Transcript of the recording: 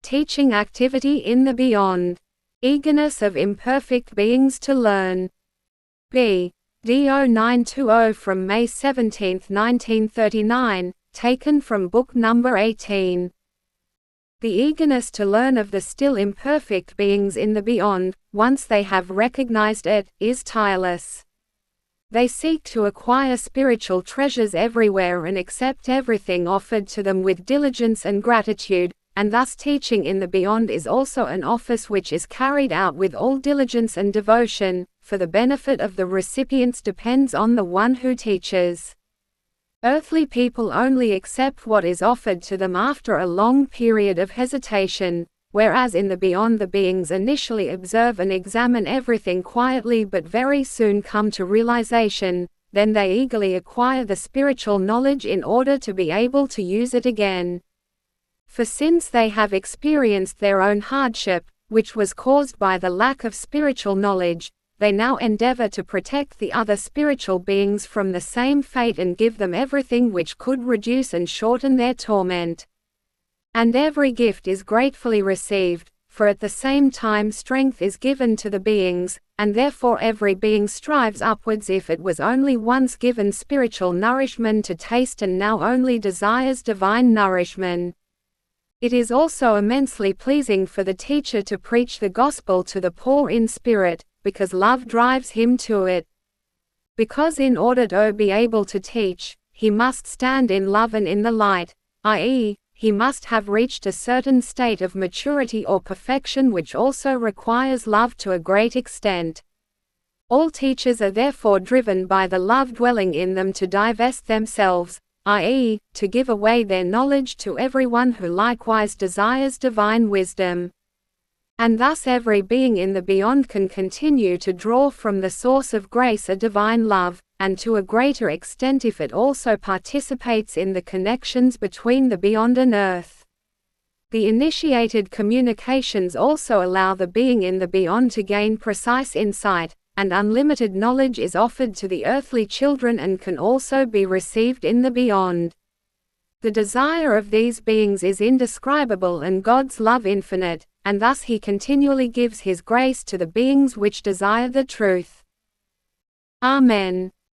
Teaching activity in the beyond. Eagerness of imperfect beings to learn. BD0920 from May 17, 1939, taken from book number 18. The eagerness to learn of the still imperfect beings in the beyond, once they have recognized it, is tireless. They seek to acquire spiritual treasures everywhere and accept everything offered to them with diligence and gratitude, and thus teaching in the beyond is also an office which is carried out with all diligence and devotion, for the benefit of the recipients depends on the one who teaches. Earthly people only accept what is offered to them after a long period of hesitation, whereas in the beyond the beings initially observe and examine everything quietly but very soon come to realization, then they eagerly acquire the spiritual knowledge in order to be able to use it again. For since they have experienced their own hardship, which was caused by the lack of spiritual knowledge, they now endeavor to protect the other spiritual beings from the same fate and give them everything which could reduce and shorten their torment. And every gift is gratefully received, for at the same time strength is given to the beings, and therefore every being strives upwards if it was only once given spiritual nourishment to taste and now only desires divine nourishment. It is also immensely pleasing for the teacher to preach the gospel to the poor in spirit, because love drives him to it. Because in order to be able to teach, he must stand in love and in the light, i.e., he must have reached a certain state of maturity or perfection which also requires love to a great extent. All teachers are therefore driven by the love dwelling in them to divest themselves, i.e., to give away their knowledge to everyone who likewise desires divine wisdom. And thus every being in the beyond can continue to draw from the source of grace a divine love, and to a greater extent if it also participates in the connections between the beyond and earth. The initiated communications also allow the being in the beyond to gain precise insight, and unlimited knowledge is offered to the earthly children and can also be received in the beyond. The desire of these beings is indescribable and God's love infinite, and thus He continually gives His grace to the beings which desire the truth. Amen.